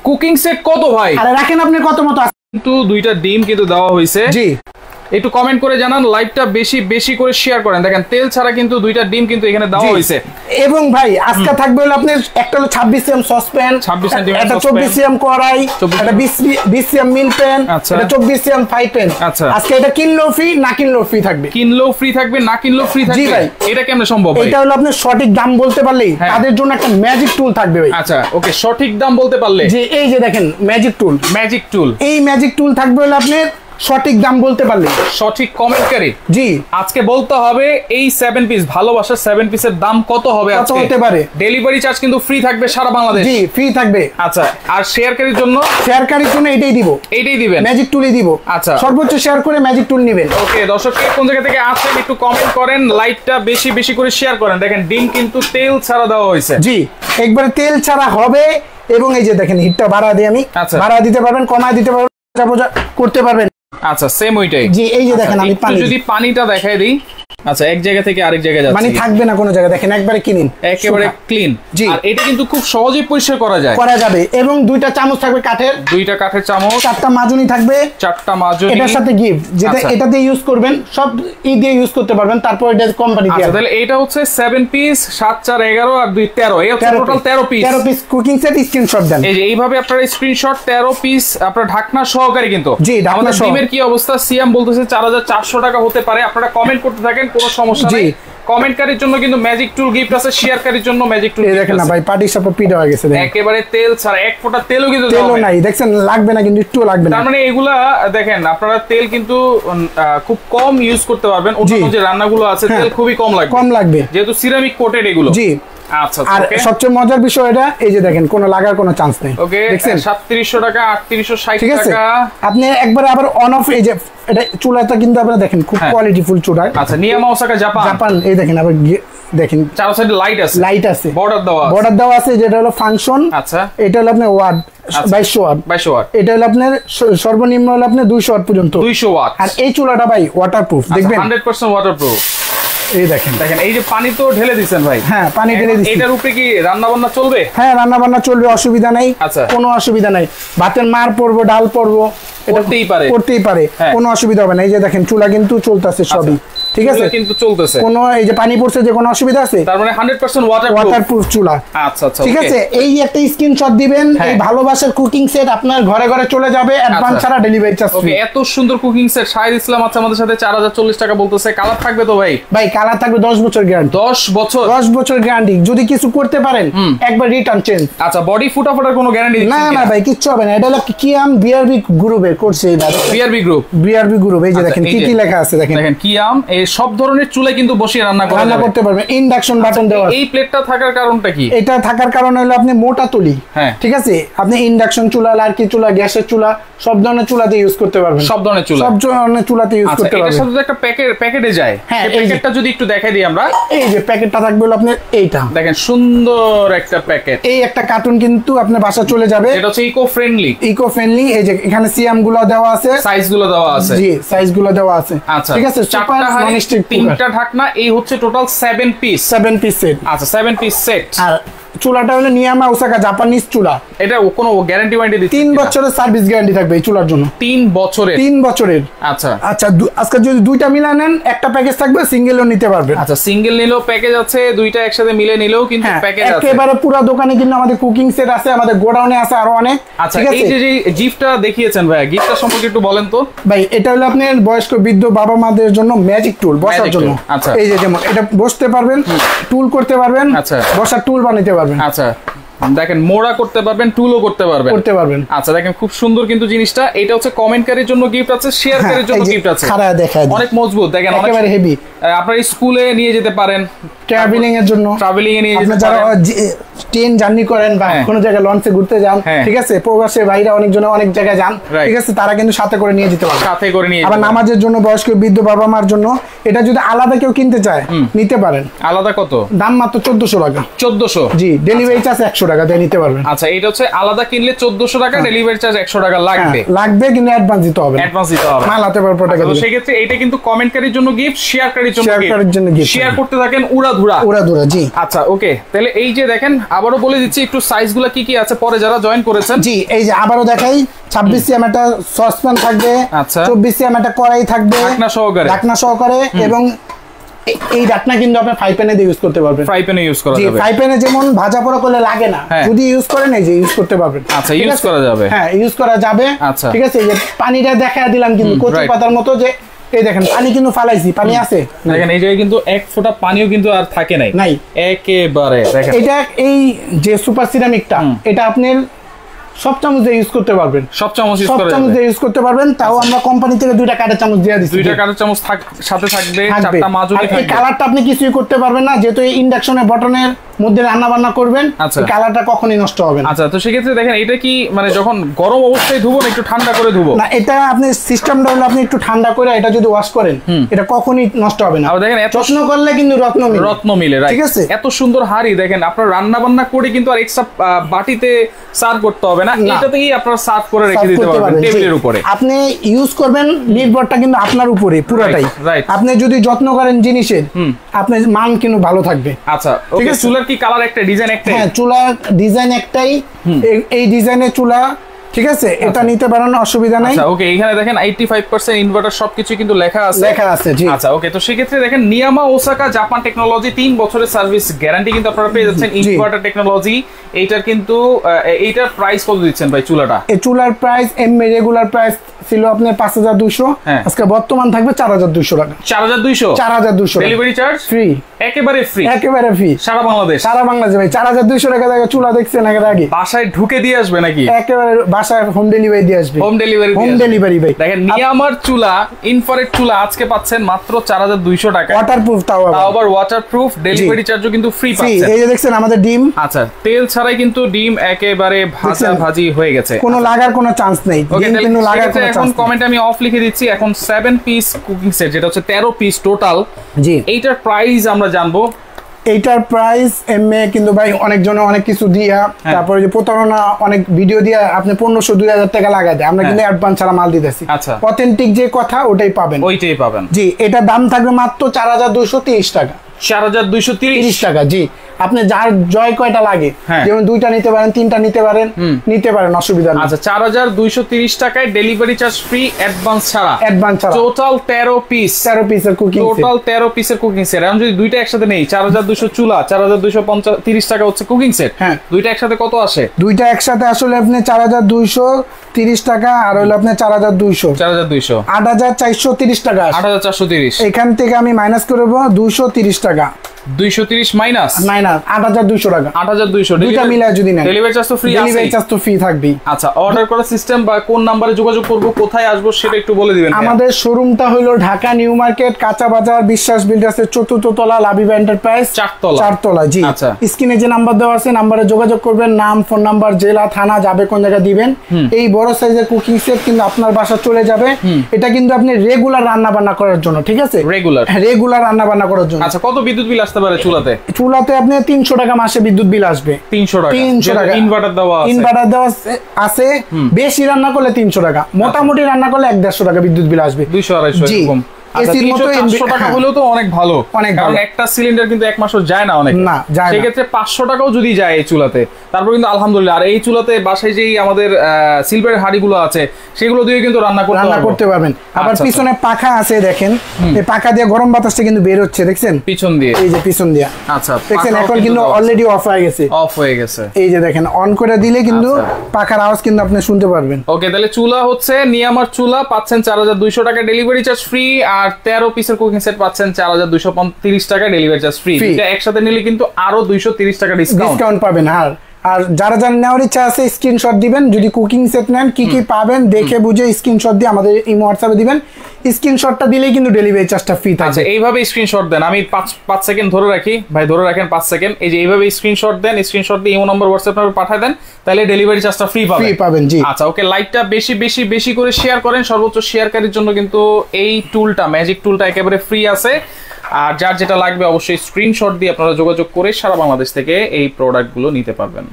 Cooking set কত ভাই? আরে রাখেন আপনি কত মতো আছে, কিন্তু দুইটা ডিম কিন্তু দেওয়া হয়েছে। জি একটু কমেন্ট করে জানান, লাইভটা বেশি বেশি করে শেয়ার করেন। দেখেন তেল ছাড়া কিন্তু দুইটা ডিম কিন্তু এখানে দেওয়া হয়েছে। এবং ভাই আজকে থাকবে হলো আপনার একটা হলো 26 সিএম সসপ্যান, 26 সেমি এটা 24 সিএম কড়াই, এটা 20 সিএম মিল প্যান, এটা 24 সিএম ফ্রাই প্যান। আজকে এটা কিনলেও ফ্রি, না কিনলেও ফ্রি থাকবে। কিনলেও ফ্রি থাকবে, না কিনলেও ফ্রি থাকবে। জি ভাই, এটা কেমনে সম্ভব ভাই? এটা হলো আপনার সঠিক দাম বলতে পারলেই তাদের জন্য একটা ম্যাজিক টুল থাকবে ভাই। আচ্ছা ওকে, সঠিক দাম বলতে পারলে যে এই যে দেখেন ম্যাজিক টুল, ম্যাজিক টুল, এই ম্যাজিক টুল থাকবে হলো আপনার সঠিক দাম বলতে পারলে। সঠিক কমেন্টকারী জি আজকে বলতে হবে এই 7 পিস ভালোবাসার 7 পিসের দাম কত হবে কত আজকে? হতে পারে? ডেলিভারি চার্জ কিন্তু ফ্রি থাকবে সারা বাংলাদেশ। জি ফ্রি থাকবে। আচ্ছা, আর শেয়ারকারীর জন্য? শেয়ারকারীর জন্য এটাই দিব, এইটাই দিবেন, ম্যাজিক টুলই দিব। আচ্ছা, সর্বোচ্চ শেয়ার করে ম্যাজিক টুল নেবেন। ওকে দর্শক, কে কোন জায়গা থেকে আছেন একটু কমেন্ট করেন, লাইভটা বেশি বেশি করে শেয়ার করেন। দেখেন ডিম কিন্তু তেল ছাড়া দেওয়া হয়েছে। জি একবারে তেল ছাড়া হবে। এবং এই যে দেখেন হিটটা বাড়া দিই আমি, বাড়া দিতে পারবেন, কমায় দিতে পারবেন, করতে পারবেন। আচ্ছা সেম ওইটাই। জি এই যে দেখেন আমি পানি, যদি পানিটা দেখাই দিই। আচ্ছা, এক জায়গা থেকে আরেক জায়গায় যাচ্ছে, মানে থাকবে না কোনো জায়গায়। দেখেন একবারে ক্লিন, একেবারে ক্লিন। জি, আর এটা কিন্তু খুব সহজেই পরিষ্কার করা যায়, করা যাবে। এবং দুইটা চামচ থাকবে কাঠের, দুইটা কাঠের চামচ, চারটা মাজুনি থাকবে, চারটা মাজুনি। এটার সাথে গিফট, যেটা এটা দিয়ে ইউজ করবেন, সব দিয়ে ইউজ করতে পারবেন। তারপর এটা কোম্পানি দিয়ে। তাহলে এটা হচ্ছে 7 পিস, 7 4 11 আর 2 13, এই হচ্ছে total 13 piece. 13 piece cooking set. Screenshot দেন, এই যে এইভাবে আপনারা স্ক্রিনশট 13 পিস আপনারা ঢাকনা সহকারে কিন্তু। জি ঢাকনা সহ। ডিমের কি অবস্থা? সিয়াম বলতেছে 4400 টাকা হতে পারে। আপনারা কমেন্ট করতে থাকেন, কোনো সমস্যা নেই। কমেন্টকারীর জন্য কিন্তু ম্যাজিক টুল গিফট আছে, শেয়ারকারীর জন্য ম্যাজিক টুল। এই দেখেন না ভাই, পাটি সাপা পিটা হয়ে গেছে। একেবারে তেল ছাড়া, এক ফোঁটা তেলও কিন্তু নাই। দেখছেন লাগবে না, কিন্তু একটু লাগবে না। তার মানে এগুলা দেখেন আপনারা তেল কিন্তু খুব কম ইউজ করতে পারবেন। অন্যান্য যে রান্নাগুলো আছে তেল খুবই কম লাগবে যেহেতু সিরামিক কোটেড এগুলো। জি আচ্ছা, আর সবচেয়ে মজার বিষয় এটা, এই যে দেখেন কোনো লাগার কোনো চান্স নেই। ওকে, 3700 টাকা, 3860 টাকা। আপনি একবার আবার অন অফ, এই যে এটা চুলাটা কিন্তু আপনারা দেখেন খুব কোয়ালিটিফুল চুলা। আচ্ছা, নিয়ামা ওসাকা জাপান। এই দেখেন আবার দেখেন চার সাইডে লাইট আছে, বর্ডার দেওয়া আছে। যেটা হলো ফাংশন। আচ্ছা, এটা হলো আপনার ওয়াট 2200 ওয়াট। এটা হলো আপনার সর্বনিম্ন হলো আপনার 200 ওয়াট পর্যন্ত। 200 ওয়াট। আর এই চুলাটা ভাই ওয়াটারপ্রুফ, দেখবেন 100% ওয়াটারপ্রুফ। এই দেখেন এই যে পানি তো ঢেলে দিচ্ছেন ভাই। হ্যাঁ পানি ঢেলে দিচ্ছি। এটার উপরে কি রান্না বান্না চলবে? হ্যাঁ রান্না বান্না চলবে, অসুবিধা নাই। আচ্ছা, কোনো অসুবিধা নাই। ভাতের মার পড়বো, ডাল পড়বো, করতেই পারে, কোনো অসুবিধা হবে না। এই যে দেখেন চুলা কিন্তু চলতেছে সবই ঠিক আছে, কিন্তু চলতেছে। কোনো এই যে পানি পড়ছে যে কোনো অসুবিধা আছে? তার মানে 100% ওয়াটারপ্রুফ চুলা। আচ্ছা আচ্ছা, ঠিক আছে। এই একটা স্ক্রিনশট দিবেন, এই ভালোবাসার কুকিং সেট আপনার ঘরে ঘরে চলে যাবে, অ্যাডভান্স ছাড়া ডেলিভারি চার্জ ফ্রি। এত সুন্দর কুকিং সেট শাহিদ ইসলাম আছে আমাদের সাথে, 4040 টাকা বলতেছে। কালার থাকবে তো ভাই? ভাই কালার থাকবে 10 বছর গ্যারান্টি। 10 বছর গ্যারান্টি। যদি কিছু করতে পারেন একবার রিটার্ন চেঞ্জ। আচ্ছা, বডি ফুটাফাটার কোনো গ্যারান্টি না? না ভাই কিচ্ছু হবে না। এটা হলো কিয়াম বিআরবি গ্রুপের করছে। BRB group. এই যে দেখেন কি কি লেখা আছে, দেখেন কিয়াম। এই সব ধরনের চুলায় কিন্তু বসিয়ে রান্না করতে পারবেন। ইন্ডাকশন বাটন দেওয়া। এই প্লেটটা থাকার কারণটা কি? এটা থাকার কারণ হলো আপনি মোটা তুলি, ঠিক আছে। আপনি ইন্ডাকশন চুলা, লার্কি চুলা, গ্যাসের চুলা, সব ধরনের চুলাতে ইউজ করতে পারবেন। সব ধরনের চুলাতে ইউজ করতে পারবেন। এর সাথে একটা প্যাকেটে যায়। হ্যাঁ, প্যাকেটটা যদি একটু দেখাই দিই আমরা। এই যে প্যাকেটটা থাকবে হলো আপনার এইটা, দেখেন সুন্দর একটা প্যাকেট। এই একটা কার্টুন কিন্তু আপনার বাসা চলে যাবে। এটা হচ্ছে ইকো ফ্রেন্ডলি। এই যে এখানে সিয়াম গুলো দেওয়া আছে, সাইজ গুলো দেওয়া আছে। জি, সাইজ গুলো দেওয়া আছে। আচ্ছা, ঠিক আছে। চারটা ননস্টিক, তিনটা ঢাকনা। এই হচ্ছে টোটাল 7 পিস সেট। আচ্ছা, 7 পিস সেট। আর চুলাটা হলো নিয়ামা ওসাকা জাপানিজ চুলা। এটা কোনো গ্যারান্টি ওয়ারেন্টি দিচ্ছে? 3 বছরের সার্ভিস গ্যারান্টি থাকবে এই চুলার জন্য। 3 বছরের। আচ্ছা আচ্ছা, আজকে যদি দুইটা মিলা নেন একটা প্যাকেজ থাকবে, সিঙ্গেলও নিতে পারবেন। আচ্ছা, সিঙ্গেল নিলেও প্যাকেজ আছে, দুইটা একসাথে মিলে নিলেও কিন্তু প্যাকেজ আছে। একেবারে পুরো দোকানে কিন্তু আমাদের কুকিং সেট আছে, আমাদের গোডাউনে আছে আরো অনেক। আচ্ছা, এই যে গিফটটা দেখিয়েছেন ভাই, গিফটটা সম্পর্কে একটু বলেন তো ভাই। এটা হলো আপনার বয়স্ক বৃদ্ধ বাবা মাদের জন্য ম্যাজিক টুল, বসার জন্য। আচ্ছা, এই যে যেমন এটা বসতে পারবেন, টুল করতে পারবেন। আচ্ছা, বসার টুল বানাতে পারবেন। আচ্ছা, দেখেন মোড়া করতে পারবেন, টুলও করতে পারবেন। আচ্ছা, দেখেন খুব সুন্দর কিন্তু জিনিসটা। এটা হচ্ছে কমেন্টকারীর জন্য গিফট আছে, শেয়ারকারীর জন্য গিফট আছে। অনেক মজবুত, দেখেন একেবারে হেভি। আপনারা স্কুলে নিয়ে যেতে পারেন, ট্রাভেলিং এ নিয়ে যেতে পারেন। যারা ট্রেন জার্নি করেন বা কোনো জায়গায় লঞ্চে ঘুরতে যান, ঠিক আছে, প্রবাসে বাইরে অনেকজন অনেক জায়গায় যান, ঠিক আছে, তারা কিন্তু সাথে করে নিয়ে যেতে পারে। আবার নামাজের জন্য, বয়স্ক বৃদ্ধ বাবা মার জন্য এটা যদি আলাদা কেউ কিনতে চায় নিতে পারেন। আলাদা কত দাম? মাত্র 1400 টাকা। 1400? জি, ডেলিভারি চার্জ 100 1400 টাকা দিয়ে নিতে পারবেন। আচ্ছা এটা হচ্ছে আলাদা কিনলে 1400 টাকা, ডেলিভারি চার্জ 100 টাকা লাগবে, কিন্তু অ্যাডভান্স দিতে হবে, মাল হাতে পাওয়ার পর টাকা দিবেন। সেই ক্ষেত্রে এটা কিন্তু কমেন্টকারীর জন্য গিফট, শেয়ারকারীর জন্য গিফট, শেয়ার করতে থাকেন উড়াধুরা। জি আচ্ছা ওকে, তাহলে এই যে দেখেন আবারো বলে দিচ্ছি একটু সাইজগুলো কি কি আছে পরে যারা জয়েন করেছেন। জি এই যে আবারো দেখাই, 26 সিএম একটা সসপ্যান থাকবে, 24 সিএম একটা কড়াই থাকবে ঢাকনা সহকারে এবং এই ঢাকনা কিন্তু আপনি ফ্রাই প্যানে দিয়ে ইউজ করতে পারবেন। ফ্রাই প্যানে ইউজ করা যাবে, ফ্রাই প্যানে যেমন ভাজা পোড়া করলে লাগে না, যদি ইউজ করেন এই যে ইউজ করতে পারবেন। আচ্ছা ইউজ করা যাবে, হ্যাঁ ইউজ করা যাবে। আচ্ছা ঠিক আছে, এই যে পানিটা দেখায় দিলাম কিন্তু কচি পাতার মতো, যে এই দেখেন পানি কিন্তু ফালাইছি, পানি আছে দেখেন এই জায়গায় কিন্তু এক ফোঁটা পানিও কিন্তু আর থাকে নাই একেবারে। দেখেন এটা এই যে সুপার সিরামিকটা, এটা আপনি সব চামচ দিয়ে ইউজ করতে পারবেন, সব চামচ ইউজ করতে পারবেন। তাও আমরা কোম্পানি থেকে 2টা কাঁটা চামচ দিয়ে দিচ্ছি, 2টা কাঁটা চামচ সাথে থাকবে, 4টা মাজুলি থাকবে। এই কালারটা আপনি কিছুই করতে পারবেন না, যেহেতু এই ইন্ডাকশনের বটনের মধ্যে রান্না বান্না করবেন, এই কালারটা কখনোই নষ্ট হবে না। আচ্ছা তো সেক্ষেত্রে দেখেন এটা কি মানে যখন গরম অবস্থায় ধুবো না একটু ঠান্ডা করে ধুবো? না, এটা আপনি সিস্টেমটা হলো আপনি একটু ঠান্ডা করে এটা যদি ওয়াশ করেন এটা কখনোই নষ্ট হবে না। আর দেখেন যত্ন করলে কিন্তু রত্ন মিলে, ঠিক আছে। এত সুন্দর হাড়ি দেখেন, আপনার রান্না বান্না করে কিন্তু আর এক্সট্রা বাটিতে সার্ভ করতে হবে না, এটাতেই আপনারা সার্ভ করে রেখে দিতে পারবেন টেবিলের উপরে। আপনি ইউজ করবেন, নির্ভরটা কিন্তু আপনার উপরে পুরোটাই। আপনি যদি যত্ন করেন জিনিসের, আপনার মান কিন্তু ভালো থাকবে। আচ্ছা ওকে, চুলার কি কালার একটা, ডিজাইন একটাই? হ্যাঁ চুলার ডিজাইন একটাই, এই ডিজাইনের চুলা, ঠিক আছে, এটা নিতে পারেন, অসুবিধা নাই। আচ্ছা ওকে, এখানে দেখেন 85% ইনভার্টার সবকিছু কিন্তু লেখা আছে। জি আচ্ছা ওকে, তো সেই ক্ষেত্রে দেখেন নিয়ামা ওসাকা জাপান টেকনোলজি 3 বছরের সার্ভিস গ্যারান্টি কিন্তু আপনারা পেয়ে যাচ্ছেন ইনভার্টার টেকনোলজি। এইটার কিন্তু এইটার প্রাইস কত দিচ্ছেন ভাই চুলাটা? এই চুলার প্রাইস রেগুলার প্রাইস ছিল আপনার 5200, আজকে বর্তমান থাকবে 4200 টাকা। 4200 ডেলিভারি চার্জ ফ্রি, একেবারে ফ্রি সারা বাংলাদেশ ভাই। 4200 টাকা দিয়ে চুলা দেখছেন আগে বাসায় ঢুকে দিয়ে আসবে নাকি? একেবারে বাসায় হোম ডেলিভারি দিয়ে আসবে, হোম ডেলিভারি ভাই। দেখেন নিয়ামার চুলা, ইনফ্রারেড চুলা আজকে পাচ্ছেন মাত্র 4200 টাকা, ওয়াটারপ্রুফ, তাও আবার ওয়াটারপ্রুফ, ডেলিভারি চার্জও কিন্তু ফ্রি পাচ্ছেন। এই যে দেখছেন আমাদের ডিম, আচ্ছা তেল ছাড়াই কিন্তু ডিম একেবারে ভাজি হয়ে গেছে, কোনো লাগার কোনো চান্স নেই, ডিম কিন্তু লাগার কোনো চান্স নেই। এখন কমেন্ট আমি অফ লিখে দিচ্ছি, এখন 7 পিস কুকিং সেট যেটা হচ্ছে 13 পিস টোটাল, জি এইটার প্রাইস আমরা জানবো। এইটার প্রাইস এমএ কিন্তু ভাই অনেকজনে অনেক কিছু দিয়া, তারপরে যে প্রতারণা অনেক ভিডিও দিয়া আপনি 1500-2000 টাকা লাগাই দেয়, আমরা কিন্তু অ্যাডভান্স ছাড়া মাল দিতেছি। আচ্ছা অথেন্টিক যে কথা ওইটাই পাবেন, জি। এটা দাম থাকবে মাত্র 4230 টাকা, 4230 টাকা, জি। আপনি যার জয় কয়টা লাগে, যেমন 2টা নিতে পারেন, 3টা নিতে পারেন, অসুবিধা নেই। আচ্ছা 4230 টাকায় ডেলিভারি চার্জ ফ্রি, অ্যাডভান্স ছাড়া টোটাল 13 পিসের কুকিং সেট, টোটাল 13 পিসের কুকিং সেট। এখন যদি 2টা একসাথে নেই, 4200 চুলা, 4230 টাকা হচ্ছে কুকিং সেট, হ্যাঁ 2টা একসাথে কত আসে? 2টা একসাথে আসলে আপনি 4230 টাকা, আর হইলো আপনি 4200 8430 টাকা, 8430। এখান থেকে আমি মাইনাস করব 230 টাকা, 230 মাইনাস 8200 টাকা, 8200 দুইটা মিলা যদি নেন ডেলিভারি চার্জ তো ফ্রি আছে, ডেলিভারি চার্জ তো ফ্রি থাকবেই। আচ্ছা অর্ডার করার সিস্টেম বা কোন নম্বরে যোগাযোগ করব, কোথায় আসবো সেটা একটু বলে দিবেন। আমাদের শোরুমটা হলো ঢাকা নিউ মার্কেট, কাঁচা বাজার, বিশ্বাস বিল্ডার্সের 4th তলা, লাবিবা এন্টারপ্রাইজ 4 তলা, জি। আচ্ছা স্ক্রিনে যে নাম্বার দেওয়া আছে নাম্বারে যোগাযোগ করবেন, নাম, ফোন নাম্বার, জেলা, থানা, যাবে কোন জায়গা দিবেন। এই বড় সাইজের কুকিং সেট কিন্তু আপনার বাসা চলে যাবে। এটা কিন্তু আপনি রেগুলার রান্না বান্না করার জন্য, ঠিক আছে, রেগুলার রান্না বান্না করার জন্য। আচ্ছা কত বিদ্যুৎ বিল আসতে পারে চুলাতে? চুলাতে আপনি 300 টাকা মাসে বিদ্যুৎ বিল আসবে। 300 টাকা ইনভার্টার দেওয়া আছে। বেশি রান্না করলে 300 টাকা, মোটামুটি রান্না করলে 150 টাকা বিদ্যুৎ বিল আসবে, 200-250 এরকম। এসির মতো 500 টাকা হলেও তো অনেক ভালো, কারণ একটা সিলিন্ডার কিন্তু এক মাসও যায় না অনেক, না যায় না। সেক্ষেত্রে 500 টাকাও যদি যায় এই চুলাতে, তারপর কিন্তু আলহামদুলিল্লাহ। আর এই চুলাতে বাসায় যেই আমাদের সিলভারের হাঁড়িগুলো আছে সেগুলো দিয়ে কিন্তু রান্না করতে পারবেন। আবার পিছনে পাখা আছে দেখেন, এই পাখা দিয়ে গরম বাতাসটা কিন্তু বের হচ্ছে, দেখছেন পিছন দিয়ে, এই যে পিছন দিয়ে। আচ্ছা দেখছেন এখন কিন্তু অলরেডি অফ হয়ে গেছে, এই যে দেখেন অন করে দিলে কিন্তু পাখার আওয়াজ কিন্তু আপনি শুনতে পারবেন। ওকে, তাহলে চুলা হচ্ছে নিয়ামার চুলা পাচ্ছেন 4200 টাকা, ডেলিভারি চার্জ ফ্রি, আর 13 পিসের কুকিং সেট পাচ্ছেন 4230 টাকা, ডেলিভারি চার্জ ফ্রি। এটা একসাথে নিলে কিন্তু আরো 230 টাকা ডিসকাউন্ট পাবেন। আর যারা নেওয়ার ইচ্ছা আছে স্ক্রিনশট দিবেন, যদি কুকিং সেট নেন কি কি পাবেন দেখে বুঝে স্ক্রিনশট দিয়ে আমাদের ইমো হোয়াটসঅ্যাপে দিবেন। স্ক্রিনশটটা দিলেই কিন্তু ডেলিভারি চার্জটা ফ্রি থাকবে। এইভাবে স্ক্রিনশট দেন, আমি 5 সেকেন্ড ধরে রাখি ভাই, ধরে রাখেন 5 সেকেন্ড। এই যে এইভাবে স্ক্রিনশট দেন, স্ক্রিনশট দিয়ে ইমো নাম্বার হোয়াটসঅ্যাপ নাম্বার পাঠিয়ে দেন, তাহলে ডেলিভারি চার্জটা ফ্রি পাবেন। জি আচ্ছা ওকে, লাইকটা বেশি করে শেয়ার করেন, সর্বোচ্চ শেয়ারকারীর জন্য কিন্তু এই টুলটা, ম্যাজিক টুলটা একেবারে ফ্রি আছে। আর যার যেটা লাগবে অবশ্যই স্ক্রিনশট দিয়ে আপনারা যোগাযোগ করে সারা বাংলাদেশ থেকে এই প্রোডাক্টগুলো নিতে পারবেন।